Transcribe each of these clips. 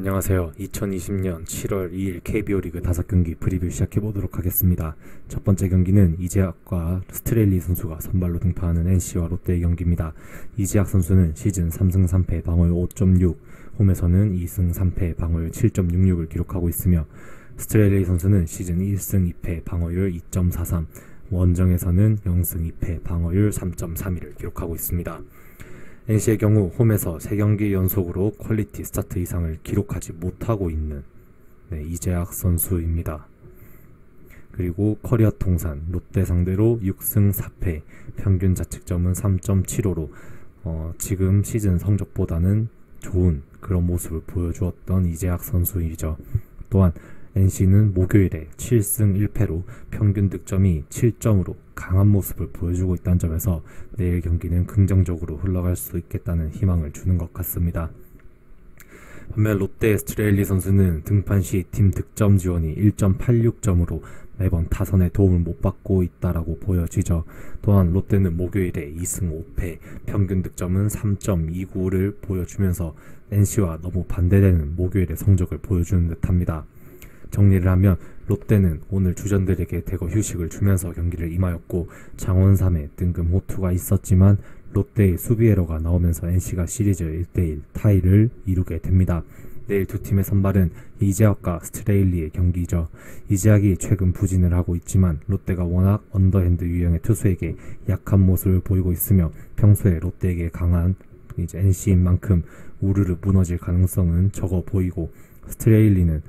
안녕하세요. 2020년 7월 2일 KBO 리그 5경기 프리뷰 시작해보도록 하겠습니다. 첫 번째 경기는 이재학과 스트레일리 선수가 선발로 등판하는 NC와 롯데의 경기입니다. 이재학 선수는 시즌 3승 3패 방어율 5.6, 홈에서는 2승 3패 방어율 7.66을 기록하고 있으며 스트레일리 선수는 시즌 1승 2패 방어율 2.43, 원정에서는 0승 2패 방어율 3.31을 기록하고 있습니다. NC의 경우 홈에서 3경기 연속으로 퀄리티 스타트 이상을 기록하지 못하고 있는 이재학 선수입니다. 그리고 커리어 통산 롯데 상대로 6승 4패, 평균 자책점은 3.75로 지금 시즌 성적보다는 좋은 그런 모습을 보여주었던 이재학 선수이죠. 또한 NC는 목요일에 7승 1패로 평균 득점이 7점으로 강한 모습을 보여주고 있다는 점에서 내일 경기는 긍정적으로 흘러갈 수 있겠다는 희망을 주는 것 같습니다. 반면 롯데의 스트레일리 선수는 등판 시 팀 득점 지원이 1.86점으로 매번 타선의 도움을 못 받고 있다라고 보여지죠. 또한 롯데는 목요일에 2승 5패, 평균 득점은 3.29를 보여주면서 NC와 너무 반대되는 목요일의 성적을 보여주는 듯합니다. 정리를 하면 롯데는 오늘 주전들에게 대거 휴식을 주면서 경기를 임하였고 장원 3회 뜬금 호투가 있었지만 롯데의 수비 에러가 나오면서 NC가 시리즈 1대1 타이를 이루게 됩니다. 내일 두 팀의 선발은 이재학과 스트레일리의 경기죠. 이재학이 최근 부진을 하고 있지만 롯데가 워낙 언더핸드 유형의 투수에게 약한 모습을 보이고 있으며 평소에 롯데에게 강한 NC인 만큼 우르르 무너질 가능성은 적어 보이고 스트레일리는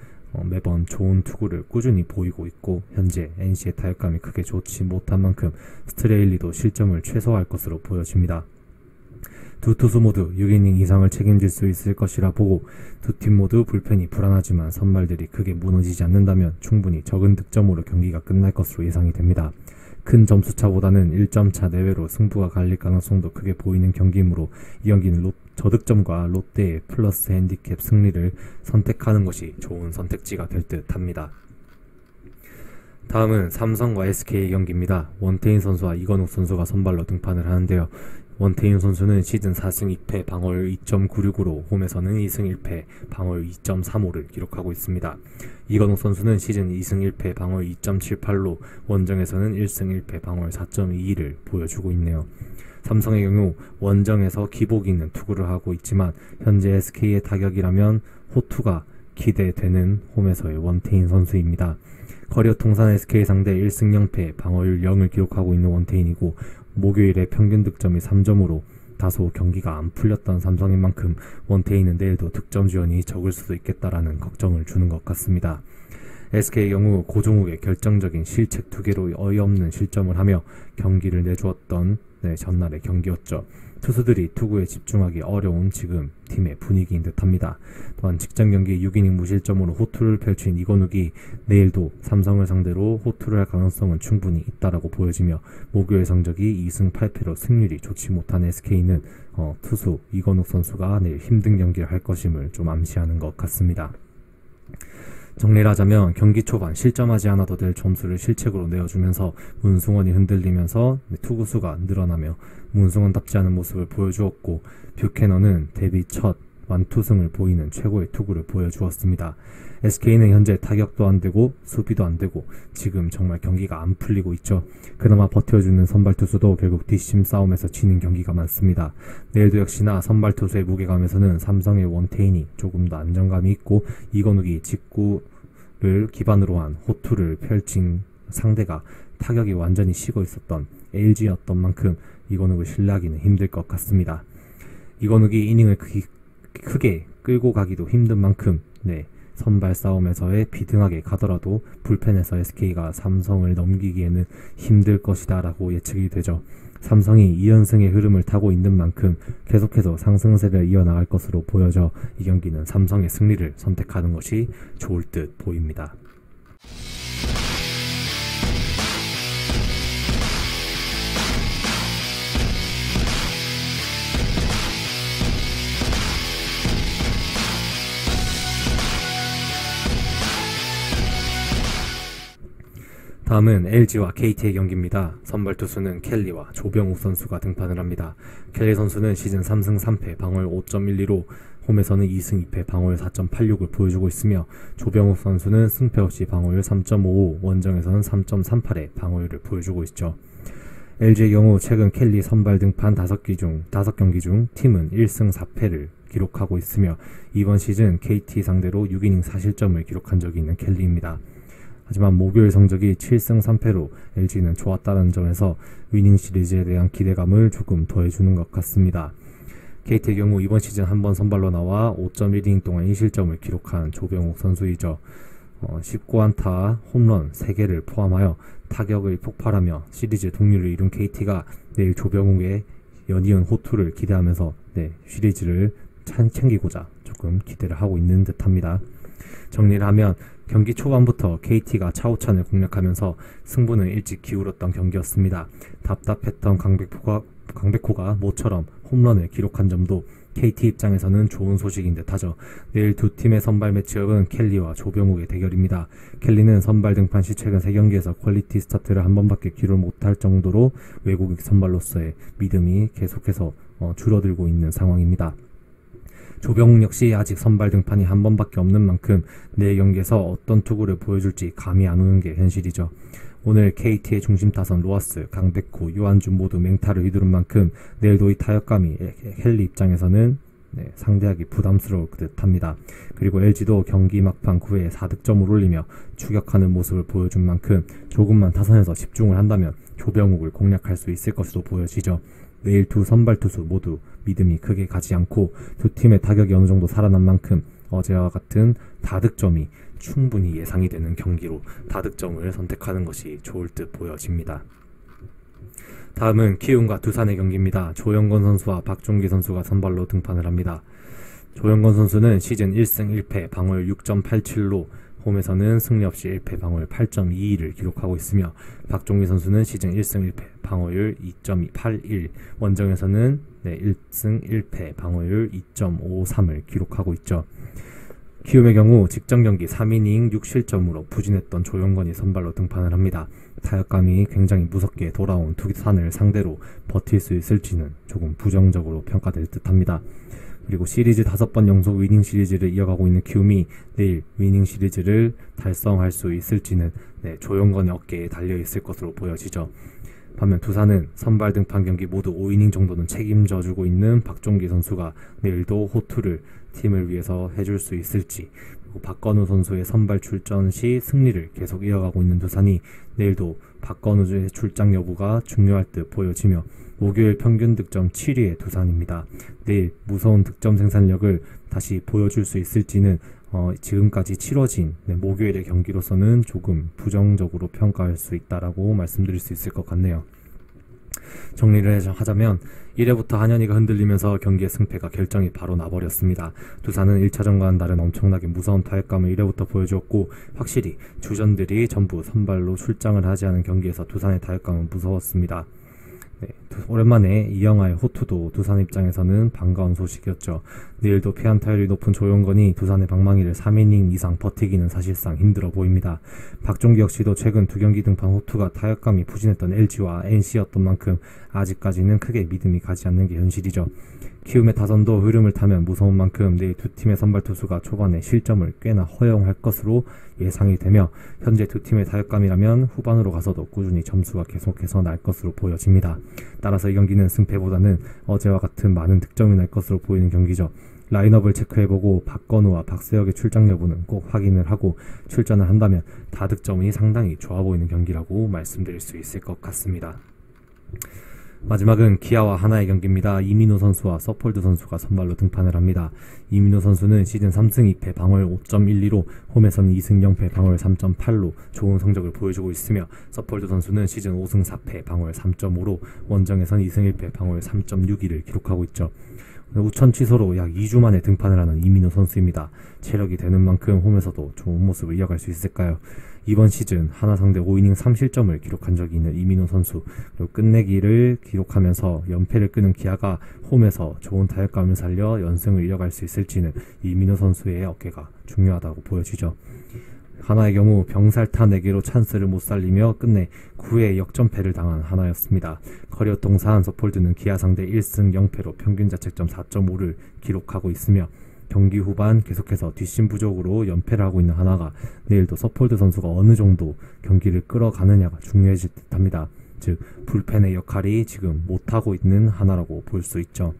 매번 좋은 투구를 꾸준히 보이고 있고 현재 NC의 타격감이 크게 좋지 못한 만큼 스트레일리도 실점을 최소화할 것으로 보여집니다. 두 투수 모두 6이닝 이상을 책임질 수 있을 것이라 보고 두 팀 모두 불펜이 불안하지만 선발들이 크게 무너지지 않는다면 충분히 적은 득점으로 경기가 끝날 것으로 예상이 됩니다. 큰 점수차보다는 1점차 내외로 승부가 갈릴 가능성도 크게 보이는 경기이므로 이 경기는 저득점과 롯데의 플러스 핸디캡 승리를 선택하는 것이 좋은 선택지가 될 듯 합니다. 다음은 삼성과 SK 경기입니다. 원태인 선수와 이건욱 선수가 선발로 등판을 하는데요. 원태인 선수는 시즌 4승 2패 방어율 2.96으로 홈에서는 2승 1패 방어율 2.35를 기록하고 있습니다. 이건욱 선수는 시즌 2승 1패 방어율 2.78로 원정에서는 1승 1패 방어율 4.22를 보여주고 있네요. 삼성의 경우 원정에서 기복 있는 투구를 하고 있지만 현재 SK의 타격이라면 호투가 기대되는 홈에서의 원태인 선수입니다. 커리어 통산 SK 상대 1승 0패 방어율 0을 기록하고 있는 원태인이고 목요일에 평균 득점이 3점으로 다소 경기가 안 풀렸던 삼성인 만큼 원태인은 내일도 득점 지원이 적을 수도 있겠다라는 걱정을 주는 것 같습니다. SK의 경우 고종욱의 결정적인 실책 2개로 어이없는 실점을 하며 경기를 내주었던 전날의 경기였죠. 투수들이 투구에 집중하기 어려운 지금 팀의 분위기인 듯합니다. 또한 직전 경기 6이닝 무실점으로 호투를 펼친 이건욱이 내일도 삼성을 상대로 호투를 할 가능성은 충분히 있다라고 보여지며 목요일 성적이 2승 8패로 승률이 좋지 못한 SK는 투수 이건욱 선수가 내일 힘든 경기를 할 것임을 좀 암시하는 것 같습니다. 정리를 하자면 경기 초반 실점하지 않아도 될 점수를 실책으로 내어주면서 문승원이 흔들리면서 투구수가 늘어나며 문승원답지 않은 모습을 보여주었고 뷰캐넌은 데뷔 첫 완투승을 보이는 최고의 투구를 보여주었습니다. SK는 현재 타격도 안되고 수비도 안되고 지금 정말 경기가 안 풀리고 있죠. 그나마 버텨주는 선발투수도 결국 뒷심 싸움에서 지는 경기가 많습니다. 내일도 역시나 선발투수의 무게감에서는 삼성의 원태인이 조금 더 안정감이 있고 이건욱이 직구를 기반으로 한 호투를 펼친 상대가 타격이 완전히 식어 있었던 LG였던 만큼 이건욱을 신뢰하기는 힘들 것 같습니다. 이건욱이 이닝을 크게 끌고 가기도 힘든 만큼 선발 싸움에서의 비등하게 가더라도 불펜에서 SK가 삼성을 넘기기에는 힘들 것이다 라고 예측이 되죠. 삼성이 2연승의 흐름을 타고 있는 만큼 계속해서 상승세를 이어나갈 것으로 보여져 이 경기는 삼성의 승리를 선택하는 것이 좋을 듯 보입니다. 다음은 LG와 KT의 경기입니다. 선발 투수는 켈리와 조병욱 선수가 등판을 합니다. 켈리 선수는 시즌 3승 3패 방어율 5.12로 홈에서는 2승 2패 방어율 4.86을 보여주고 있으며 조병욱 선수는 승패 없이 방어율 3.55, 원정에서는 3.38의 방어율을 보여주고 있죠. LG의 경우 최근 켈리 선발 등판 5경기 중 팀은 1승 4패를 기록하고 있으며 이번 시즌 KT 상대로 6이닝 4실점을 기록한 적이 있는 켈리입니다. 하지만 목요일 성적이 7승 3패로 LG는 좋았다는 점에서 위닝 시리즈에 대한 기대감을 조금 더해주는 것 같습니다. KT의 경우 이번 시즌 한 번 선발로 나와 5.1이닝 동안 1실점을 기록한 조병욱 선수이죠. 19안타, 홈런 3개를 포함하여 타격을 폭발하며 시리즈 동률을 이룬 KT가 내일 조병욱의 연이은 호투를 기대하면서 시리즈를 챙기고자 조금 기대를 하고 있는 듯합니다. 정리를 하면 경기 초반부터 KT가 차우찬을 공략하면서 승부는 일찍 기울었던 경기였습니다. 답답했던 강백호가 모처럼 홈런을 기록한 점도 KT 입장에서는 좋은 소식인 듯하죠. 내일 두 팀의 선발 매치업은 켈리와 조병욱의 대결입니다. 켈리는 선발 등판 시 최근 3경기에서 퀄리티 스타트를 한 번밖에 기록 못할 정도로 외국인 선발로서의 믿음이 계속해서 줄어들고 있는 상황입니다. 조병욱 역시 아직 선발 등판이 한 번밖에 없는 만큼 내일 경기에서 어떤 투구를 보여줄지 감이 안 오는 게 현실이죠. 오늘 KT의 중심 타선 로하스, 강백호, 유한준 모두 맹타를 휘두른 만큼 내일도 이 타격감이 켈리 입장에서는 상대하기 부담스러울 듯합니다. 그리고 LG도 경기 막판 9회에 4득점을 올리며 추격하는 모습을 보여준 만큼 조금만 타선에서 집중을 한다면 조병욱을 공략할 수 있을 것으로 보여지죠. 내일 두 선발 투수 모두 믿음이 크게 가지 않고 두 팀의 타격이 어느 정도 살아난 만큼 어제와 같은 다득점이 충분히 예상이 되는 경기로 다득점을 선택하는 것이 좋을 듯 보여집니다. 다음은 키움과 두산의 경기입니다. 조영건 선수와 박종기 선수가 선발로 등판을 합니다. 조영건 선수는 시즌 1승 1패 방어율 6.87로 홈에서는 승리 없이 1패 방어율 8.22를 기록하고 있으며 박종기 선수는 시즌 1승 1패 방어율 2.81, 원정에서는 1승 1패 방어율 2.53을 기록하고 있죠. 키움의 경우 직전 경기 3이닝 6실점으로 부진했던 조영건이 선발로 등판을 합니다. 타격감이 굉장히 무섭게 돌아온 두산을 상대로 버틸 수 있을지는 조금 부정적으로 평가될 듯합니다. 그리고 시리즈 5번 연속 위닝 시리즈를 이어가고 있는 키움이 내일 위닝 시리즈를 달성할 수 있을지는 조영건의 어깨에 달려있을 것으로 보여지죠. 반면 두산은 선발 등판 경기 모두 5이닝 정도는 책임져주고 있는 박종기 선수가 내일도 호투를 팀을 위해서 해줄 수 있을지, 그리고 박건우 선수의 선발 출전 시 승리를 계속 이어가고 있는 두산이 내일도 박건우의 출장 여부가 중요할 듯 보여지며 목요일 평균 득점 7위의 두산입니다. 내일 무서운 득점 생산력을 다시 보여줄 수 있을지는 지금까지 치러진 목요일의 경기로서는 조금 부정적으로 평가할 수 있다라고 말씀드릴 수 있을 것 같네요. 정리를 하자면 1회부터 한현희가 흔들리면서 경기의 승패가 결정이 바로 나버렸습니다. 두산은 1차전과는 다른 엄청나게 무서운 타격감을 1회부터 보여주었고 확실히 주전들이 전부 선발로 출장을 하지 않은 경기에서 두산의 타격감은 무서웠습니다. 오랜만에 이영하의 호투도 두산 입장에서는 반가운 소식이었죠. 내일도 피안타율이 높은 조영건이 두산의 방망이를 3이닝 이상 버티기는 사실상 힘들어 보입니다. 박종기 역시도 최근 2경기 등판 호투가 타격감이 부진했던 LG와 NC였던 만큼 아직까지는 크게 믿음이 가지 않는 게 현실이죠. 키움의 타선도 흐름을 타면 무서운 만큼 내일 두 팀의 선발 투수가 초반에 실점을 꽤나 허용할 것으로 예상이 되며 현재 두 팀의 타격감이라면 후반으로 가서도 꾸준히 점수가 계속해서 날 것으로 보여집니다. 따라서 이 경기는 승패보다는 어제와 같은 많은 득점이 날 것으로 보이는 경기죠. 라인업을 체크해보고 박건우와 박세혁의 출장 여부는 꼭 확인을 하고 출전을 한다면 다득점이 상당히 좋아 보이는 경기라고 말씀드릴 수 있을 것 같습니다. 마지막은 기아와 하나의 경기입니다. 이민호 선수와 서폴드 선수가 선발로 등판을 합니다. 이민호 선수는 시즌 3승 2패 방어율 5.12로 홈에서는 2승 0패 방어율 3.8로 좋은 성적을 보여주고 있으며 서폴드 선수는 시즌 5승 4패 방어율 3.5로 원정에서는 2승 1패 방어율 3.61을 기록하고 있죠. 우천 취소로 약 2주 만에 등판을 하는 이민호 선수입니다. 체력이 되는 만큼 홈에서도 좋은 모습을 이어갈 수 있을까요? 이번 시즌 하나 상대 5이닝 3실점을 기록한 적이 있는 이민호 선수, 그리고 끝내기를 기록하면서 연패를 끄는 기아가 홈에서 좋은 타격감을 살려 연승을 이어갈 수 있을지는 이민호 선수의 어깨가 중요하다고 보여지죠. 하나의 경우 병살타 4개로 찬스를 못 살리며 끝내 9회 역전패를 당한 하나였습니다. 커리어 통산 서폴드는 기아 상대 1승 0패로 평균 자책점 4.5를 기록하고 있으며 경기 후반 계속해서 뒷심 부족으로 연패를 하고 있는 하나가 내일도 서폴드 선수가 어느 정도 경기를 끌어가느냐가 중요해질 듯합니다. 즉 불펜의 역할이 지금 못하고 있는 하나라고 볼 수 있죠.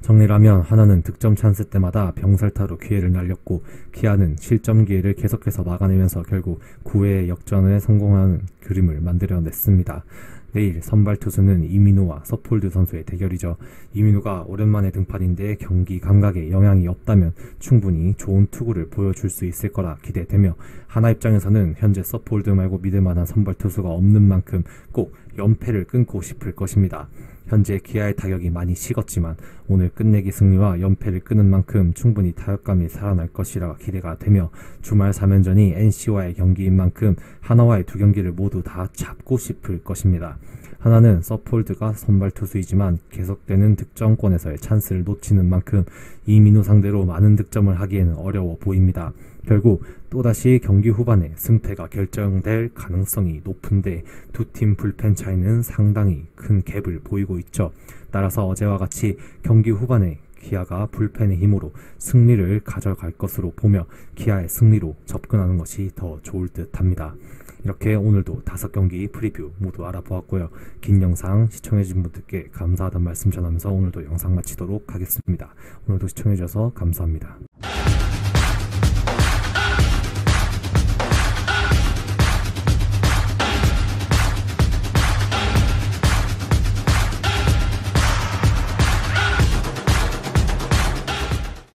정리를 하면 하나는 득점 찬스 때마다 병살타로 기회를 날렸고 기아는 실점 기회를 계속해서 막아내면서 결국 9회의 역전에 성공하는 그림을 만들어냈습니다. 내일 선발 투수는 이민호와 서폴드 선수의 대결이죠. 이민호가 오랜만에 등판인데 경기 감각에 영향이 없다면 충분히 좋은 투구를 보여줄 수 있을 거라 기대되며 하나 입장에서는 현재 서폴드 말고 믿을만한 선발 투수가 없는 만큼 꼭 연패를 끊고 싶을 것입니다. 현재 기아의 타격이 많이 식었지만 오늘 끝내기 승리와 연패를 끊은 만큼 충분히 타격감이 살아날 것이라 기대가 되며 주말 3연전이 NC와의 경기인 만큼 하나와의 두 경기를 모두 다 잡고 싶을 것입니다. 하나는 서폴드가 선발 투수이지만 계속되는 득점권에서의 찬스를 놓치는 만큼 이민호 상대로 많은 득점을 하기에는 어려워 보입니다. 결국 또다시 경기 후반에 승패가 결정될 가능성이 높은데 두 팀 불펜 차이는 상당히 큰 갭을 보이고 있죠. 따라서 어제와 같이 경기 후반에 기아가 불펜의 힘으로 승리를 가져갈 것으로 보며 기아의 승리로 접근하는 것이 더 좋을 듯 합니다. 이렇게 오늘도 5경기 프리뷰 모두 알아보았고요. 긴 영상 시청해주신 분들께 감사하다는 말씀 전하면서 오늘도 영상 마치도록 하겠습니다. 오늘도 시청해주셔서 감사합니다.